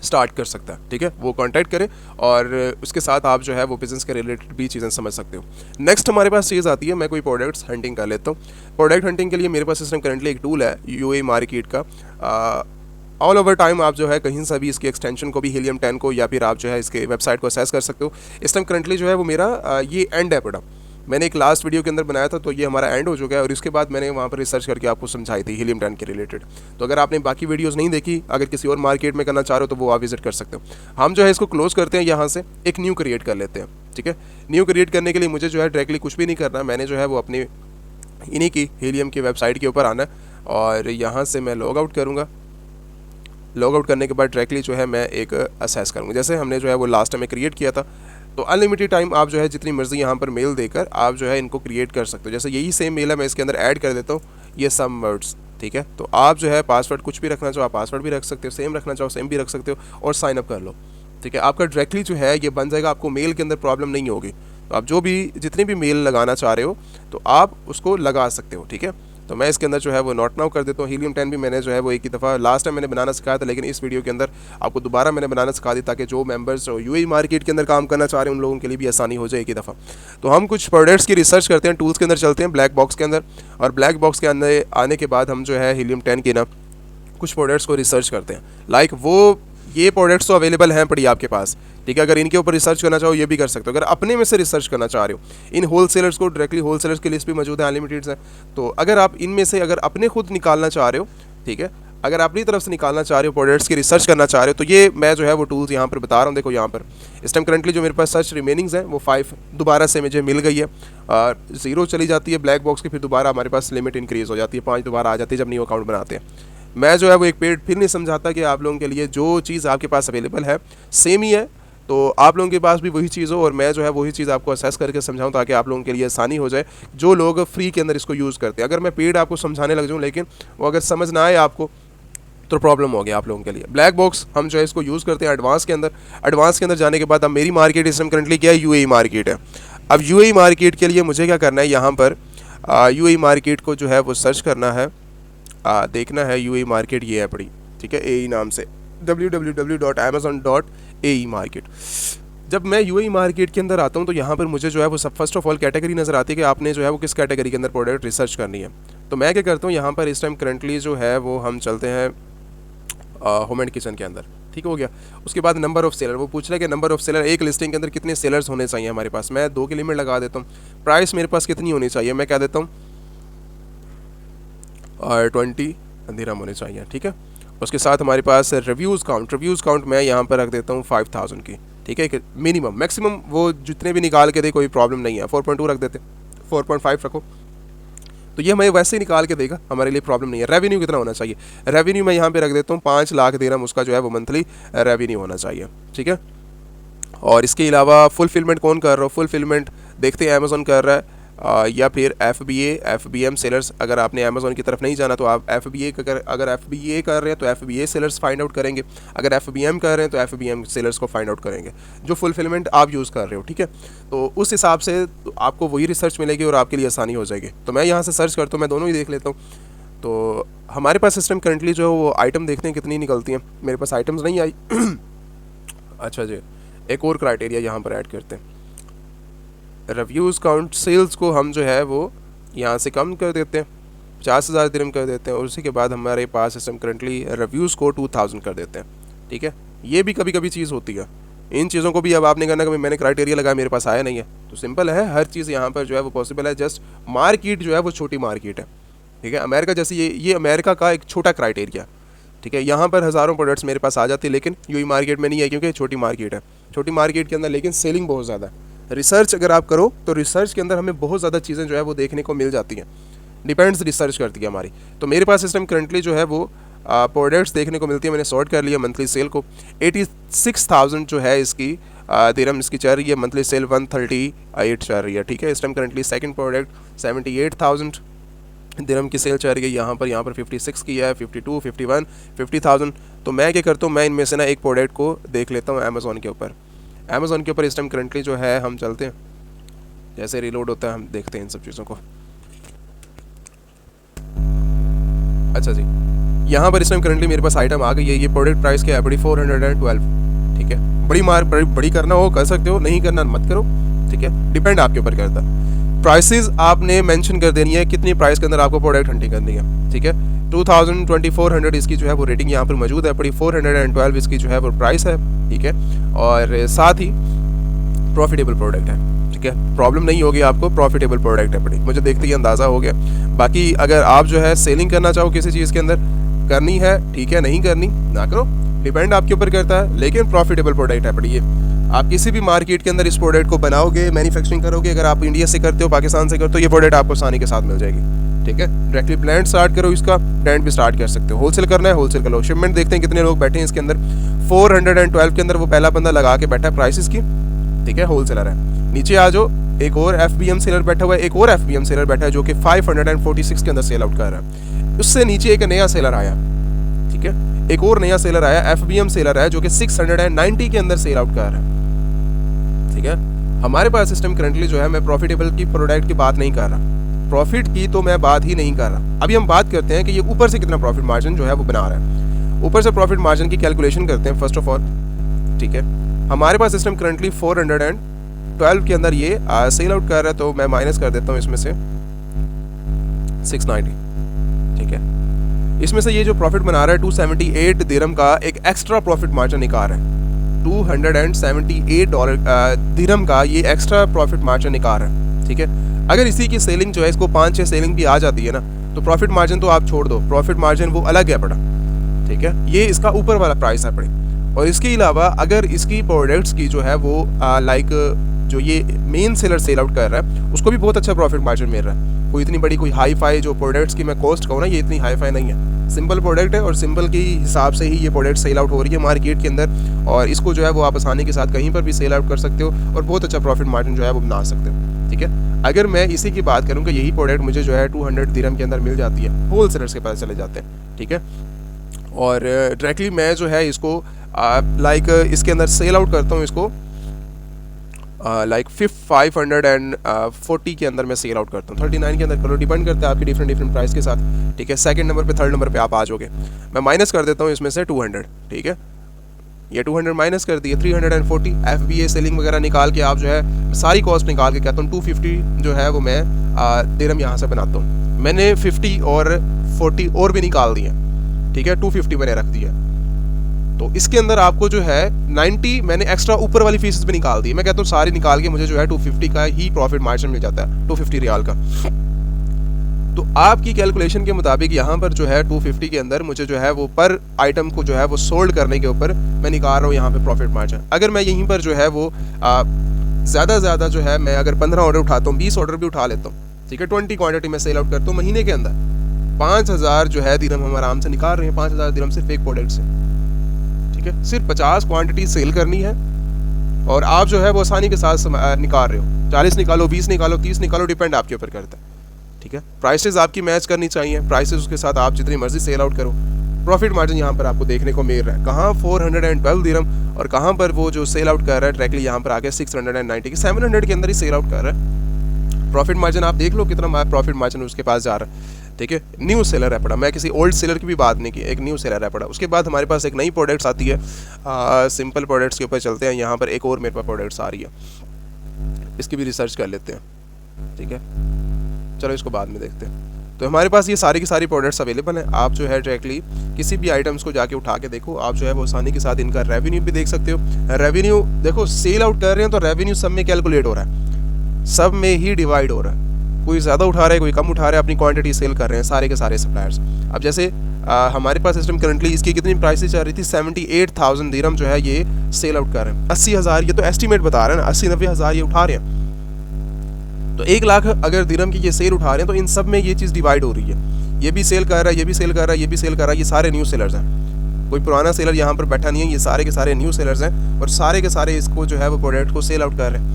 स्टार्ट कर सकता है, ठीक है, वो कांटेक्ट करें और उसके साथ आप जो है वो बिज़नेस के रिलेटेड भी चीज़ें समझ सकते हो। नेक्स्ट हमारे पास चीज़ आती है, मैं कोई प्रोडक्ट्स हंटिंग कर लेता हूँ। प्रोडक्ट हंटिंग के लिए मेरे पास इस टाइम करंटली एक टूल है यूएई मार्केट का। ऑल ओवर टाइम आप जो है कहीं से भी इसके एक्सटेंशन को भी हीलियम 10 को, या फिर आप जो है इसके वेबसाइट को असेस कर सकते हो। इस टाइम करंटली जो है वो मेरा ये एंड है पड़ा, मैंने एक लास्ट वीडियो के अंदर बनाया था, तो ये हमारा एंड हो चुका है और इसके बाद मैंने वहाँ पर रिसर्च करके आपको समझाई थी हीलियम 10 के रिलेटेड। तो अगर आपने बाकी वीडियोस नहीं देखी, अगर किसी और मार्केट में करना चाह रहे हो तो वो आप विजिट कर सकते हो। हम जो है इसको क्लोज करते हैं, यहाँ से एक न्यू क्रिएट कर लेते हैं, ठीक है। न्यू क्रिएट करने के लिए मुझे जो है डायरेक्टली कुछ भी नहीं करना, मैंने जो है वो अपनी इन्हीं की हीलियम की वेबसाइट के ऊपर आना है और यहाँ से मैं लॉग आउट करूँगा। लॉग आउट करने के बाद डायरेक्टली जो है मैं एक असेस करूँगा, जैसे हमने जो है वो लास्ट टाइम में क्रिएट किया था। तो अनलिमिटेड टाइम आप जो है जितनी मर्जी यहाँ पर मेल देकर आप जो है इनको क्रिएट कर सकते हो। जैसे यही सेम मेल है, मैं इसके अंदर ऐड कर देता हूँ ये सम वर्ड्स, ठीक है। तो आप जो है पासवर्ड कुछ भी रखना चाहो आप पासवर्ड भी रख सकते हो, सेम रखना चाहो सेम भी रख सकते हो और साइन अप कर लो, ठीक है। आपका डायरेक्टली जो है ये बन जाएगा, आपको मेल के अंदर प्रॉब्लम नहीं होगी। तो आप जो भी जितनी भी मेल लगाना चाह रहे हो तो आप उसको लगा सकते हो, ठीक है। तो मैं इसके अंदर जो है वो नोट नाउ कर देता हूँ। हीलियम 10 भी मैंने जो है वो एक ही दफ़ा लास्ट टाइम मैंने बनाना सिखाया था, लेकिन इस वीडियो के अंदर आपको दोबारा मैंने बनाना सिखा दी ताकि जो मेंबर्स यूएई मार्केट के अंदर काम करना चाह रहे हैं उन लोगों के लिए भी आसानी हो जाए एक ही दफ़ा। तो हम कुछ प्रोडक्ट्स की रिसर्च करते हैं, टूल्स के अंदर चलते हैं ब्लैक बॉक्स के अंदर, और ब्लैक बॉक्स के अंदर आने के बाद हम जो है हीलियम 10 की ना कुछ प्रोडक्ट्स को रिसर्च करते हैं। लाइक वो ये प्रोडक्ट्स तो अवेलेबल हैं पड़ी आपके पास, ठीक है। अगर इनके ऊपर रिसर्च करना चाहो ये भी कर सकते हो। अगर अपने में से रिसर्च करना चाह रहे हो, इन होलसेलर्स को डायरेक्टली होलसेलर्स की लिस्ट भी मौजूद है, अनलिमिटेड है। तो अगर आप इनमें से अगर अपने खुद निकालना चाह रहे हो, ठीक है, अगर अपनी तरफ से निकालना चाह रहे हो प्रोडक्ट्स की रिसर्च करना चाह रहे हो, तो ये मैं जो है वो टूल्स यहाँ पर बता रहा हूँ। देखो यहाँ पर इस टाइम करंटली जो मेरे पास सर्च रिमेनिंग्स है वो 5 दोबारा से मुझे मिल गई है, 0 चली जाती है ब्लैक बॉक्स की, फिर दोबारा हमारे पास लिमिट इंक्रीज़ हो जाती है, 5 दोबारा आ जाती है जब न्यू अकाउंट बनाते हैं। मैं जो है वो एक पेड फिर नहीं समझाता कि आप लोगों के लिए जो चीज़ आपके पास अवेलेबल है सेम ही है, तो आप लोगों के पास भी वही चीज़ हो और मैं जो है वही चीज़ आपको असेस करके समझाऊं ताकि आप लोगों के लिए आसानी हो जाए जो लोग फ्री के अंदर इसको यूज़ करते हैं। अगर मैं पेड आपको समझाने लग जाऊँ लेकिन वो अगर समझ ना आए आपको तो प्रॉब्लम हो गया आप लोगों के लिए। ब्लैक बॉक्स हम जो है इसको यूज़ करते हैं एडवांस के अंदर। एडवांस के अंदर जाने के बाद अब मेरी मार्केट इस टाइम करंटली क्या है, यूएई मार्केट है। अब यूएई मार्केट के लिए मुझे क्या करना है, यहाँ पर यूएई मार्केट को जो है वो सर्च करना है, देखना है यूएई मार्केट ये है पड़ी, ठीक है, एई नाम से www.amazon.ae मार्केट। जब मैं यूएई मार्केट के अंदर आता हूँ तो यहाँ पर मुझे जो है वो सब फर्स्ट ऑफ ऑल कैटेगरी नज़र आती है कि आपने जो है वो किस कैटेगरी के अंदर प्रोडक्ट रिसर्च करनी है। तो मैं क्या करता हूँ, यहाँ पर इस टाइम करंटली जो है वो हम चलते हैं होम एंड किचन के अंदर, ठीक हो गया। उसके बाद नंबर ऑफ़ सेलर, वो पूछ रहा है कि नंबर ऑफ़ सेलर एक लिस्टिंग के अंदर कितने सेलर्स होने चाहिए हमारे पास। मैं 2 की लिमिट लगा देता हूँ। प्राइस मेरे पास कितनी होनी चाहिए, मैं कह देता हूँ और 20 दिरहम होने चाहिए, ठीक है। उसके साथ हमारे पास रिव्यूज़ काउंट मैं यहाँ पर रख देता हूँ 5000 की, ठीक है। मिनिमम मैक्सिमम वो जितने भी निकाल के दे कोई प्रॉब्लम नहीं है, 4.2 रख देते, 4.5 रखो तो ये हमें वैसे ही निकाल के देगा, हमारे लिए प्रॉब्लम नहीं है। रेवेन्यू कितना होना चाहिए, रेवेन्यू मैं यहाँ पे रख देता हूँ 5 लाख दिरहम, उसका जो है वो मंथली रेवेन्यू होना चाहिए, ठीक है। और इसके अलावा फुलफिलमेंट कौन कर रहा हो, फुलफिलमेंट देखते हैं अमेज़ॉन कर रहा है या फिर FBM सेलर्स। अगर आपने अमेज़ॉन की तरफ नहीं जाना तो आप FBA अगर FBA कर रहे हैं तो FBA सेलर्स फाइंड आउट करेंगे, अगर FBM कर रहे हैं तो FBM सेलर्स को फाइंड आउट करेंगे जो फुलफिलमेंट आप यूज़ कर रहे हो, ठीक है। तो उस हिसाब से तो आपको वही रिसर्च मिलेगी और आपके लिए आसानी हो जाएगी। तो मैं यहाँ से सर्च करता हूँ, मैं दोनों ही देख लेता हूँ। तो हमारे पास सिस्टम करंटली जो है वो आइटम देखते हैं कितनी निकलती हैं। मेरे पास आइटम्स नहीं आई अच्छा जी, एक और क्राइटेरिया यहाँ पर ऐड करते हैं, रिव्यूज़ काउंट। सेल्स को हम जो है वो यहाँ से कम कर देते हैं, 50,000 दिरहम कर देते हैं और उसी के बाद हमारे पास सिस्टम करंटली रिव्यूज़ को 2000 कर देते हैं, ठीक है। ये भी कभी कभी चीज़ होती है, इन चीज़ों को भी अब आपने करना, कभी मैंने क्राइटेरिया लगाया मेरे पास आया नहीं है, तो सिंपल है, हर चीज़ यहाँ पर जो है वो पॉसिबल है। जस्ट मार्केट जो है वो छोटी मार्केट है, ठीक है। अमेरिका जैसे ये अमेरिका का एक छोटा क्राइटेरिया, ठीक है। यहाँ पर हज़ारों प्रोडक्ट्स मेरे पास आ जाती है लेकिन यूएई मार्केट में नहीं है क्योंकि छोटी मार्केट है। छोटी मार्केट के अंदर लेकिन सेलिंग बहुत ज़्यादा है। रिसर्च अगर आप करो तो रिसर्च के अंदर हमें बहुत ज़्यादा चीज़ें जो है वो देखने को मिल जाती हैं, डिपेंड्स रिसर्च करती है हमारी। तो मेरे पास सिस्टम करंटली जो है वो प्रोडक्ट्स देखने को मिलती है। मैंने सॉर्ट कर लिया मंथली सेल को, 86,000 जो है इसकी दिरहम इसकी चल रही है, मंथली सेल 138 चल रही है, ठीक है। इस टाइम करंटली सेकंड प्रोडक्ट 78,000 दिरहम की सेल चल रही है। यहाँ पर 56 की है, 52, 51, 50,000। तो मैं क्या करता हूँ, मैं इनमें से ना एक प्रोडक्ट को देख लेता हूँ अमेज़ॉन के ऊपर। अमेज़ॉन के ऊपर इस टाइम करंटली जो है हम चलते हैं, जैसे रिलोड होता है हम देखते हैं इन सब चीज़ों को। अच्छा जी, यहाँ पर इस टाइम करंटली मेरे पास आइटम आ गई है। ये प्रोडक्ट प्राइस क्या है बड़ी 412, ठीक है। बड़ी करना हो कर सकते हो, नहीं करना मत करो, ठीक है, डिपेंड आपके ऊपर करता है। प्राइसेस आपने मेंशन कर देनी है कितनी प्राइस के अंदर आपको प्रोडक्ट हंटिंग करनी है, ठीक है। 2400 इसकी जो है वो रेटिंग यहाँ पर मौजूद है पड़ी, 412 इसकी जो है वो प्राइस है, ठीक है। और साथ ही प्रॉफिटेबल प्रोडक्ट है, ठीक है। ठीक है, प्रॉब्लम नहीं होगी आपको, प्रॉफिटेबल प्रोडक्ट है बड़ी, मुझे देखते ही अंदाज़ा हो गया। बाकी अगर आप जो है सेलिंग करना चाहो किसी चीज़ के अंदर, करनी है ठीक है, नहीं करनी ना करो, डिपेंड आपके ऊपर करता है, लेकिन प्रॉफिटेबल प्रोडक्ट है बड़ी ये। आप किसी भी मार्केट के अंदर इस प्रोडक्ट को बनाओगे, मैन्युफैक्चरिंग करोगे, अगर आप इंडिया से करते हो, पाकिस्तान से करते हो, तो ये प्रोडक्ट आपको आसानी के साथ मिल जाएगी। ठीक है, डायरेक्टली ब्रांड स्टार्ट करो, इसका ब्रांड भी स्टार्ट कर सकते हो। होलसेल करना है होलसेल कर लो। शिपमेंट देखते हैं कितने लोग बैठे हैं इसके अंदर, 412 के अंदर वो पहला बंदा लगा के बैठा है प्राइसेस की। ठीक है, होलसेलर है। नीचे आ जाओ, एक और FBM सेलर बैठा हुआ है, एक और FBM सेलर बैठा है जो कि 546 के अंदर सेल आउट कर रहा है। उससे नीचे एक नया सेलर आया, ठीक है, एक और नया सेलर आया, FBM सेलर है जो कि 690 के अंदर सेल आउट कर रहा है। ठीक है, हमारे पास सिस्टम करंटली जो है, मैं प्रॉफिटेबल की प्रोडक्ट की बात नहीं कर रहा, प्रॉफिट की तो मैं बात ही नहीं कर रहा। अभी हम बात करते हैं कि ये ऊपर से कितना प्रॉफिट मार्जिन जो है वो बना रहा है। ऊपर से प्रॉफिट मार्जिन की कैलकुलेशन करते हैं फर्स्ट ऑफ ऑल। ठीक है, हमारे पास सिस्टम करंटली 412 के अंदर ये सेल आउट कर रहा है, तो मैं माइनस कर देता हूँ इसमें से 690। ठीक है, इसमें से ये जो प्रॉफिट बना रहा है 278 दिरहम का एक एक्स्ट्रा प्रॉफिट मार्जिन निकाल रहा है। 278 डॉलर दिरहम का ये एक्स्ट्रा प्रॉफिट मार्जिन निकाल रहा है। ठीक है, अगर इसी की सेलिंग जो है, इसको 5-6 सेलिंग भी आ जाती है ना, तो प्रॉफिट मार्जिन तो आप छोड़ दो, प्रॉफिट मार्जिन वो अलग है बड़ा। ठीक है, ये इसका ऊपर वाला प्राइस है बड़े। और इसके अलावा अगर इसकी प्रोडक्ट्स की जो है वो लाइक जो ये मेन सेलर सेल आउट कर रहा है, उसको भी बहुत अच्छा प्रॉफिट मार्जिन मिल रहा है। कोई इतनी बड़ी कोई हाई फाई जो प्रोडक्ट्स की मैं कॉस्ट कहूँ ना, ये इतनी हाई फाई नहीं है, सिंपल प्रोडक्ट है और सिंपल के हिसाब से ही ये प्रोडक्ट सेल आउट हो रही है मार्केट के अंदर। और इसको जो है वो आप आसानी के साथ कहीं पर भी सेल आउट कर सकते हो और बहुत अच्छा प्रॉफिट मार्जिन जो है वो बना सकते हो। ठीक है, अगर मैं इसी की बात करूँ कि यही प्रोडक्ट मुझे जो है 200 दिरहम के अंदर मिल जाती है, होल सेलर्स के पास चले जाते हैं। ठीक है, और डायरेक्टली मैं जो है इसको लाइक इसके अंदर सेल आउट करता हूँ, इसको लाइक 540 के अंदर मैं सेल आउट करता हूँ, 39 के अंदर करो, डिपेंड करता है आपकी डिफरेंट प्राइस के साथ। ठीक है, सेकंड नंबर पे, थर्ड नंबर पे आप आ जाओगे। मैं माइनस कर देता हूँ इसमें से 200। ठीक है, ये 200 माइनस कर दिए, 340 FBA सेलिंग वगैरह निकाल के आप जो है सारी कॉस्ट निकाल के कहता हूँ 250 जो है वो मैं दिरहम यहाँ से बनाता हूँ। मैंने 50 और 40 और भी निकाल दिए। ठीक है, 250 मैंने रख दिया, तो इसके अंदर आपको जो है 90 मैंने एक्स्ट्रा ऊपर वाली फीस पे निकाल दी। मैं कहता हूँ सारी निकाल के मुझे जो है 250 का ही प्रॉफिट मार्जिन मिल जाता है, 250 रियाल का। तो आपकी कैलकुलेशन के मुताबिक यहाँ पर जो है 250 के अंदर मुझे जो है वो पर आइटम को जो है वो सोल्ड करने के ऊपर मैं निकाल रहा हूँ यहाँ पे प्रॉफिट मार्जिन। अगर मैं यहीं पर जो है वो ज़्यादा से ज़्यादा जो है मैं अगर 15 ऑर्डर उठाता हूँ, 20 ऑर्डर भी उठा लेता हूँ, ठीक है, 20 क्वान्टिटी में सेल आउट करता हूँ महीने के अंदर, 5000 जो है दिरहम हम आराम से निकाल रहे हैं। 5000 दिरहम सिर्फ एक प्रोडक्ट से। ठीक है, सिर्फ 50 क्वांटिटी सेल करनी है और आप जो है वो आसानी के साथ निकाल रहे हो। 40 निकालो, 20 निकालो, 30 निकालो, डिपेंड आपके ऊपर करता है। ठीक है, प्राइसेस आपकी मैच करनी चाहिए, प्राइसेस उसके साथ आप जितनी मर्जी सेल आउट करो। प्रॉफिट मार्जिन यहाँ पर आपको देखने को मिल रहा है, कहाँ 412 दिरहम और कहाँ पर वो जो सेल आउट कर रहा है डायरेक्टली यहाँ पर आके 690 की 700 के अंदर ही सेल आउट कर रहा है। प्रॉफिट मार्जिन आप देख लो कितना प्रॉफिट मार्जिन उसके पास जा रहा है। ठीक है, न्यू सेलर है पड़ा, मैं किसी ओल्ड सेलर की भी बात नहीं की, एक न्यू सेलर है पड़ा। उसके बाद हमारे पास एक नई प्रोडक्ट्स आती है, सिंपल प्रोडक्ट्स के ऊपर चलते हैं। यहाँ पर एक और मेरे पास प्रोडक्ट्स आ रही है, इसकी भी रिसर्च कर लेते हैं। ठीक है, चलो इसको बाद में देखते हैं। तो हमारे पास ये सारी की सारी प्रोडक्ट्स अवेलेबल हैं। आप जो है डायरेक्टली किसी भी आइटम्स को जाके उठा के देखो, आप जो है वो आसानी के साथ इनका रेवेन्यू भी देख सकते हो। रेवेन्यू देखो, सेल आउट कर रहे हैं तो रेवेन्यू सब में कैलकुलेट हो रहा है, सब में ही डिवाइड हो रहा है। कोई ज़्यादा उठा रहा है, कोई कम उठा रहा है, अपनी क्वांटिटी सेल कर रहे हैं सारे के सारे सप्लायर्स। अब जैसे हमारे पास सिस्टम करंटली इसकी कितनी प्राइसेस चल रही थी, 78,000 दिरहम जो है ये सेल आउट कर रहे हैं। 80,000 ये तो एस्टीमेट बता रहे हैं ना, 80-90 हज़ार ये उठा रहे हैं। तो 1 लाख अगर दिरहम की ये सेल उठा रहे हैं तो इन सब में ये चीज़ डिवाइड हो रही है। ये भी सेल कर रहा है, ये भी सेल कर रहा है, ये भी सेल कर रहा है। ये सारे न्यू सेलर्स हैं, कोई पुराना सेलर यहाँ पर बैठा नहीं है, ये सारे के सारे न्यू सेलर्स हैं और सारे के सारे इसको जो है वो प्रोडक्ट को सेल आउट कर रहे हैं।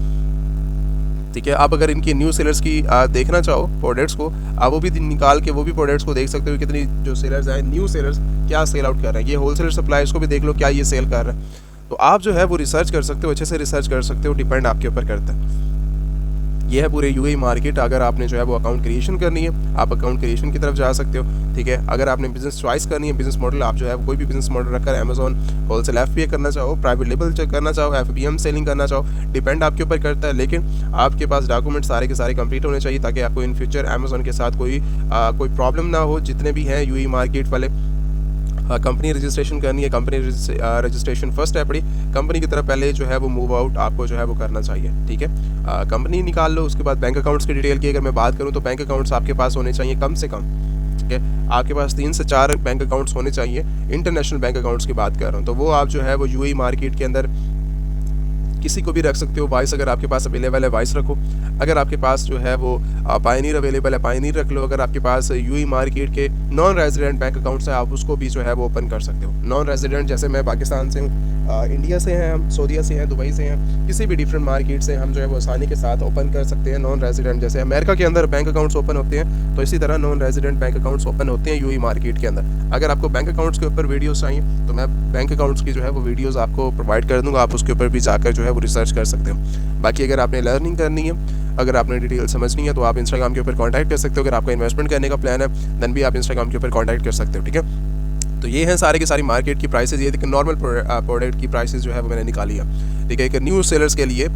ठीक है, आप अगर इनकी न्यू सेलर्स की देखना चाहो प्रोडक्ट्स को, आप वो भी निकाल के वो भी प्रोडक्ट्स को देख सकते हो, कितनी जो सेलर्स हैं न्यू सेलर्स क्या सेल आउट कर रहे हैं। ये होलसेलर सप्लायर्स को भी देख लो क्या ये सेल कर रहे हैं। तो आप जो है वो रिसर्च कर सकते हो, अच्छे से रिसर्च कर सकते हो, डिपेंड आपके ऊपर करता है। ये है पूरे यूएई मार्केट। अगर आपने जो है वो अकाउंट क्रिएशन करनी है, आप अकाउंट क्रिएशन की तरफ जा सकते हो। ठीक है, अगर आपने बिजनेस चॉइस करनी है, बिजनेस मॉडल आप जो है कोई भी बिजनेस मॉडल रखकर अमेजोन होलसेल FBA करना चाहो, प्राइवेट लेबल करना चाहो, FBM सेलिंग करना चाहो, डिपेंड आपके ऊपर करता है। लेकिन आपके पास डॉक्यूमेंट सारे के सारे कंप्लीट होने चाहिए ताकि आपको इन फ्यूचर अमेजोन के साथ कोई प्रॉब्लम ना हो। जितने भी हैं यूएई मार्केट वाले कंपनी रजिस्ट्रेशन करनी है, कंपनी रजिस्ट्रेशन फर्स्ट है पड़ी, कंपनी की तरफ पहले जो है वो मूव आउट आपको जो है वो करना चाहिए, ठीक है। कंपनी निकाल लो, उसके बाद बैंक अकाउंट्स की डिटेल की अगर मैं बात करूँ तो बैंक अकाउंट्स आपके पास होने चाहिए कम से कम, ठीक है। आपके पास 3 से 4 बैंक अकाउंट्स होने चाहिए, इंटरनेशनल बैंक अकाउंट्स की बात कर रहा हूँ। तो वो आप जो है वो यूएई मार्केट के अंदर किसी को भी रख सकते हो। वाइस अगर आपके पास अवेलेबल है वाइस रखो, अगर आपके पास जो है वो पायनीर अवेलेबल है पायनीर रख लो, अगर आपके पास यूएई मार्केट के नॉन रेजिडेंट बैंक अकाउंट्स है आप उसको भी जो है वो ओपन कर सकते हो। नॉन रेजिडेंट जैसे मैं पाकिस्तान से हूँ, इंडिया से हैं हम, सऊदीया से हैं, दुबई से हैं, किसी भी डिफरेंट मार्केट से हम जो है वो आसानी के साथ ओपन कर सकते हैं नॉन रेजिडेंट। जैसे अमेरिका के अंदर बैंक अकाउंट्स ओपन होते हैं तो इसी तरह non resident bank accounts open होते हैं यूएई मार्केट के अंदर। अगर आपको बैंक अकाउंट्स के ऊपर वीडियोस चाहिए तो मैं बैंक अकाउंट्स की जो है वो वीडियोस आपको प्रोवाइड कर दूंगा, आप उसके ऊपर भी जाकर जो है वो रिसर्च कर सकते हो। बाकी अगर आपने लर्निंग करनी है, अगर आपने डिटेल समझनी है तो आप इंस्टाग्राम के ऊपर कांटेक्ट कर सकते हो। अगर आपका इन्वेस्टमेंट करने का प्लान है देन भी आप इंस्टाग्राम के ऊपर कांटेक्ट कर सकते हो, ठीक है। तो ये हैं सारे के सारी मार्केट की प्राइसेस। ये देखिए नॉर्मल प्रोडक्ट की प्राइसेस जो है वो मैंने निकाली है, ठीक है। एक न्यू सेलर्स के लिए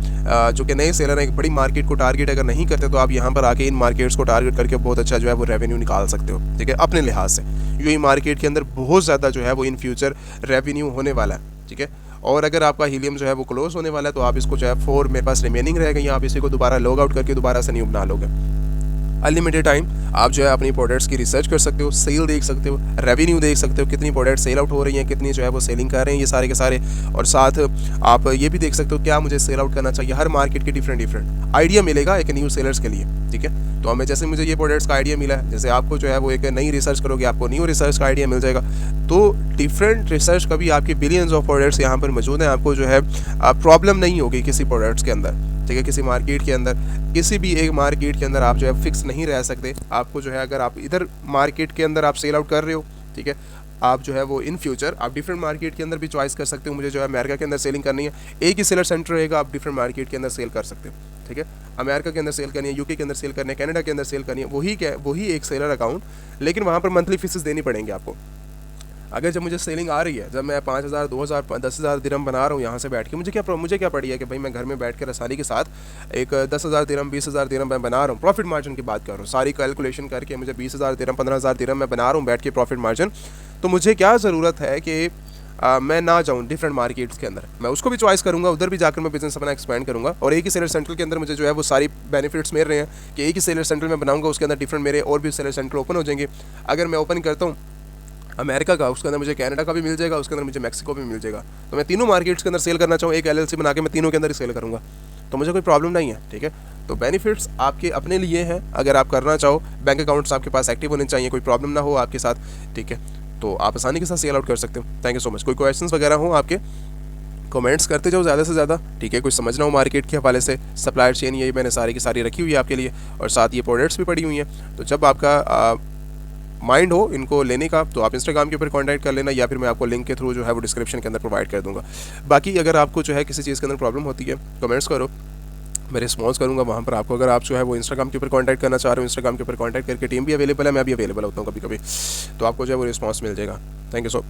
जो कि नए सेलर हैं, एक बड़ी मार्केट को टारगेट अगर नहीं करते तो आप यहाँ पर आके इन मार्केट्स को टारगेट करके बहुत अच्छा जो है वो रेवेन्यू निकाल सकते हो, ठीक है, अपने लिहाज से। यूएई मार्केट के अंदर बहुत ज़्यादा जो है वो इन फ्यूचर रेवेन्यू होने वाला है, ठीक है। और अगर आपका हीलियम जो है वो क्लोज होने वाला है तो आप इसको जो है 4 मेरे पास रिमेनिंग रहेगा, या आप इसी को दोबारा लॉग आउट करके दोबारा से न्यू बना लोगे। अनलिमिटेड टाइम आप जो है अपनी प्रोडक्ट्स की रिसर्च कर सकते हो, सेल देख सकते हो, रेवेन्यू देख सकते हो, कितनी प्रोडक्ट सेल आउट हो रही हैं, कितनी जो है वो सेलिंग कर रहे हैं ये सारे के सारे। और साथ आप ये भी देख सकते हो क्या मुझे सेल आउट करना चाहिए। हर मार्केट के डिफरेंट आइडिया मिलेगा एक न्यू सेलर्स के लिए, ठीक है। तो हमें जैसे मुझे ये प्रोडक्ट्स का आइडिया मिला है, जैसे आपको जो है वो एक नई रिसर्च करोगे आपको न्यू रिसर्च का आइडिया मिल जाएगा। तो डिफरेंट रिसर्च का भी आपके बिलियंस ऑफ प्रोडक्ट्स यहाँ पर मौजूद हैं, आपको जो है प्रॉब्लम नहीं होगी किसी प्रोडक्ट्स के अंदर, ठीक है। किसी मार्केट के अंदर, किसी भी एक मार्केट के अंदर आप जो है फिक्स नहीं रह सकते। आपको जो है अगर आप इधर मार्केट के अंदर आप सेल आउट कर रहे हो, ठीक है, आप जो है वो इन फ्यूचर आप डिफरेंट मार्केट के अंदर भी चॉइस कर सकते हो। मुझे जो है अमेरिका के अंदर सेलिंग करनी है, एक ही सेलर सेंटर रहेगा, आप डिफरेंट मार्केट के अंदर सेल कर सकते हो, ठीक है। अमेरिका के अंदर सेल करनी है, यूके के अंदर सेल करनी है, कनाडा के अंदर सेल करनी है, वही एक सेलर अकाउंट, लेकिन वहाँ पर मंथली फीसेस देनी पड़ेंगी आपको। अगर जब मुझे सेलिंग आ रही है, जब मैं 5,000 2,000 10,000 दिरहम बना रहा हूँ यहाँ से बैठ के, मुझे क्या पड़ी है कि भाई मैं घर में बैठ कर आसानी के साथ एक 10,000 दिरहम 20,000 दिरहम मैं बना रहा हूँ। प्रॉफिट मार्जिन की बात कर रहा हूँ, सारी कैलकुलेशन करके मुझे 20,000 दिरहम 15,000 दिरहम मैं बना रहा हूँ बैठ के प्रॉफिट मार्जिन। तो मुझे क्या ज़रूरत है कि मैं ना जाऊँ डिफरेंट मार्केट्स के अंदर, मैं उसको भी चॉइस करूँगा, उधर भी जाकर मैं बिजनेस अपना एक्सपेंड करूँगा। और एक ही सेलर सेंटर के अंदर मुझे जो है वो सारी बेनिफिट्स मिल रहे हैं कि एक ही सेलर सेंटर में बनाऊँगा, उसके अंदर डिफरेंट मेरे और भी सेलर सेंटर ओपन हो जाएंगे। अगर मैं ओपन करता हूँ अमेरिका का, उसके अंदर मुझे कनाडा का भी मिल जाएगा, उसके अंदर मुझे मैक्सिको भी मिल जाएगा। तो मैं तीनों मार्केट्स के अंदर सेल करना चाहूँ, एक एलएलसी बना के मैं तीनों के अंदर ही सेल करूँगा, तो मुझे कोई प्रॉब्लम नहीं है, ठीक है। तो बेनिफिट्स आपके अपने लिए हैं, अगर आप करना चाहो। बैंक अकाउंट्स आपके पास एक्टिव होने चाहिए, कोई प्रॉब्लम ना हो आपके साथ, ठीक है। तो आप आसानी के साथ सेल आउट कर सकते हो। Thank you so much. कोई क्वेश्चंस वगैरह हो आपके, कमेंट्स करते जाओ ज़्यादा से ज़्यादा, ठीक है। कुछ समझना हो मार्केट के हवाले से, सप्लायर चेन यही मैंने सारी की सारी रखी हुई है आपके लिए, और साथ ये प्रोडक्ट्स भी पड़ी हुई हैं। तो जब आपका माइंड हो इनको लेने का तो आप इंस्टाग्राम के ऊपर कांटेक्ट कर लेना, या फिर मैं आपको लिंक के थ्रू जो है वो डिस्क्रिप्शन के अंदर प्रोवाइड कर दूंगा। बाकी अगर आपको जो है किसी चीज़ के अंदर प्रॉब्लम होती है कमेंट्स करो, मैं रिस्पॉन्स करूँगा वहाँ पर आपको। अगर आप जो है वो इंस्टाग्राम के ऊपर कांटेक्ट करना चाह रहे हो, इंस्टाग्राम के ऊपर कांटेक्ट करके, टीम भी अवेलेबल है, मैं भी अवेलेबल होता हूँ कभी कभी, तो आपको जो है वो रिस्पॉन्स मिल जाएगा। Thank you so.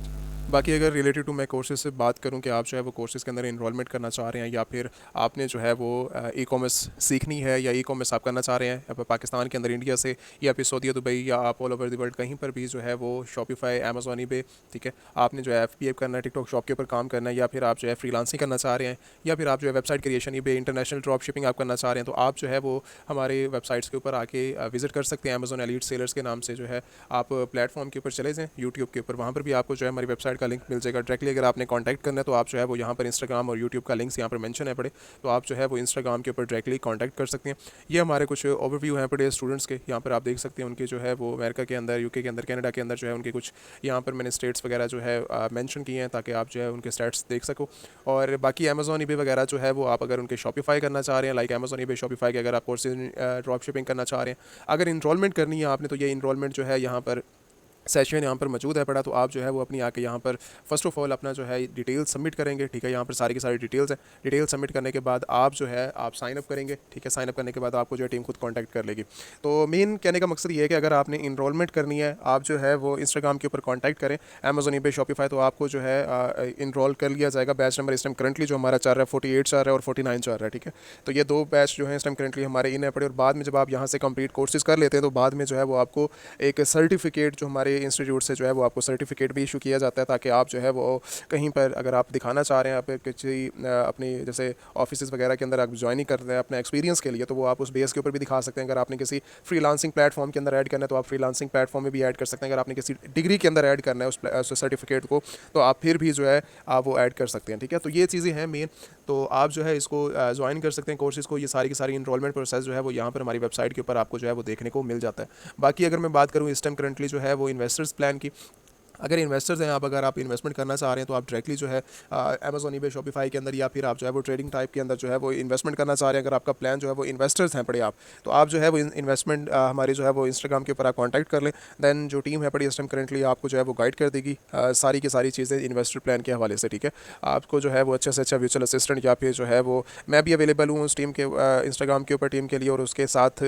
बाकी अगर रिलेटेड टू मैं कोर्सेज से बात करूं कि आप जो है वो कोर्सेज़ के अंदर इनरोलमेंट करना चाह रहे हैं, या फिर आपने जो है वो ई कॉमर्स सीखनी है, या ई कॉमर्स आप करना चाह रहे हैं पाकिस्तान के अंदर, इंडिया से, या फिर सऊदी दुबई, या आप ऑल ओवर द वर्ल्ड कहीं पर भी जो है वो शॉपिफाई, अमेज़ॉन पे, ठीक है, आपने जो है FBA करना है, टिकटॉक शॉप के ऊपर काम करना है, या फिर आप जो है फ्रीलांसिंग करना चाह रहे हैं, या फिर आप जो है वेबसाइट क्रिएशन पे इंटरनेशनल ड्रॉप शिपिंग आप करना चाह रहे हैं, तो आप जो है वो हमारे वेबसाइट्स के ऊपर आके विजिट कर सकते हैं। अमेज़ॉन एलीट सेलर्स के नाम से जो है आप प्लेटफॉर्म के ऊपर चले जाएँ, यूट्यूब के ऊपर, वहाँ पर भी आपको जो है हमारी वेबसाइट का लिंक मिल जाएगा। अगर आपने कांटेक्ट करना है तो आप जो है वो यहाँ पर इंस्टाग्राम और यूट्यूब का लिंक्स यहाँ पर मेंशन है पड़े, तो आप जो है वो इंस्टाग्राम के ऊपर डायरेक्टली कांटेक्ट कर सकते हैं। ये हमारे कुछ ओवरव्यू हैं पड़े स्टूडेंट्स के, यहाँ पर आप देख सकते हैं उनके जो है वो अमेरिका के अंदर, यूके के अंदर, कनाडा के अंदर जो है उनके कुछ यहाँ पर मैंने स्टेट्स वगैरह जो है मेंशन किए हैं, ताकि आप जो है उनके स्टेट्स देख सको। और बाकी अमेज़ॉन ईबे वगैरह जो है वो आप अगर उनके शॉपिफाई करना चाह रहे हैं, लाइक अमेज़ॉन ईबे शॉपिफाई के अगर आप कोर्सेज ड्रॉप शिपिंग करना चाह रहे हैं, अगर इनरोलमेंट करनी है आपने, तो ये इनरोलमेंट जो है यहाँ पर सेशन यहाँ पर मौजूद है पड़ा, तो आप जो है वो अपनी आके यहाँ पर फर्स्ट ऑफ ऑल अपना जो है डिटेल सबमिट करेंगे, ठीक है। यहाँ पर सारी की सारी डिटेल्स हैं। डिटेल सबमिट करने के बाद आप जो है आप साइन अप करेंगे, ठीक है। साइन अप करने के बाद आपको जो है टीम खुद कांटेक्ट कर लेगी। तो मेन कहने का मकसद ये है कि अगर आपने इनरोलमेंट करनी है, आप जो है वो इंस्टाग्राम के ऊपर कॉन्टैक्ट करें, अमेज़ॉन पे शॉपिफाई, तो आपको जो है इनरोल कर लिया जाएगा। बैच नंबर इस टाइम करंटली जो हमारा चल रहा है 48 चल रहा है और 49 चल रहा है, ठीक है। तो ये 2 बैच जो है इस टाइम करंटली हमारे इन है पड़े, और बाद में जब आप यहाँ से कंप्लीट कोर्सेज कर लेते हैं तो बाद में जो है वो आपको एक सर्टिफिकेट जो हमारे हमारे इंस्टीट्यूट से जो है वो आपको सर्टिफिकेट भी इशू किया जाता है, ताकि आप जो है वो कहीं पर अगर आप दिखाना चाह रहे हैं आप किसी अपनी जैसे ऑफिस वगैरह के अंदर आप ज्वाइनिंग कर रहे हैं अपने एक्सपीरियंस के लिए, तो वो आप उस बेस के ऊपर भी दिखा सकते हैं। अगर आपने किसी फ्रीलांसिंग प्लेटफॉर्म के अंदर ऐड करना है तो आप फ्रीलांसिंग प्लेटफॉर्म में भी ऐड कर सकते हैं। अगर आपने किसी डिग्री के अंदर ऐड करना है उस सर्टिफिकेट को, तो आप फिर भी जो है आप वो ऐड कर सकते हैं। ठीक है, तो ये चीज़ें हैं मेन। तो आप जो है इसको ज्वाइन कर सकते हैं कोर्सेज़ को। ये सारी की सारी इनरोलमेंट प्रोसेस जो है वो यहाँ पर हमारी वेबसाइट के ऊपर आपको जो है वो देखने को मिल जाता है। बाकी अगर मैं बात करूँ इस टाइम करंटली जो है वो इन्वेस्टर्स प्लान की, अगर इन्वेस्टर्स हैं आप, अगर आप इन्वेस्टमेंट करना चाह रहे हैं तो आप डायरेक्टली जो है अमेजोन, ईबे, शॉपिफाई के अंदर, या फिर आप जो है वो ट्रेडिंग टाइप के अंदर जो है वो इन्वेस्टमेंट करना चाह रहे हैं, अगर आपका प्लान जो है वो इन्वेस्टर्स हैं पड़े आप, तो आप जो है वो इन्वेस्टमेंट हमारी जो है वो इंस्टाग्राम के ऊपर आप कॉन्टैक्ट कर लें। दैन जो टीम है पड़ी इस टाइम करंटली आपको जो है वो गाइड कर देगी सारी की सारी चीज़ें इन्वेस्टर प्लान के हवाले से। ठीक है, आपको जो है वो अच्छे से अच्छा वर्चुअल असिस्टेंट, या फिर जो है वो मैं भी अवेलेबल हूँ उस टीम के इंस्टाग्राम के ऊपर टीम के लिए, और उसके साथ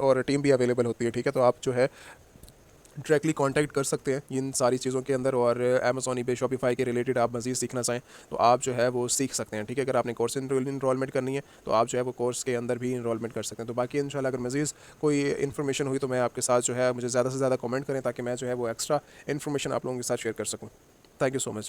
और टीम भी अवेलेबल होती है। ठीक है, तो आप जो है डायरेक्टली कांटेक्ट कर सकते हैं इन सारी चीज़ों के अंदर। और अमेजोन, ईबे, शॉपिफाई के रिलेटेड आप मज़ीद सीखना चाहें तो आप जो है वो सीख सकते हैं। ठीक है, अगर आपने कोर्स इनरोलमेंट करनी है तो आप जो है वो कोर्स के अंदर भी इनरोलमेंट कर सकते हैं। तो बाकी इंशाल्लाह अगर मज़ीद कोई इन्फॉर्मेशन हुई तो मैं आपके साथ जो है, मुझे ज़्यादा से ज़्यादा कमेंट करें ताकि मैं जो है वो एक्स्ट्रा इन्फॉर्मेशन आप लोगों के साथ शेयर कर सकूँ। Thank you so much.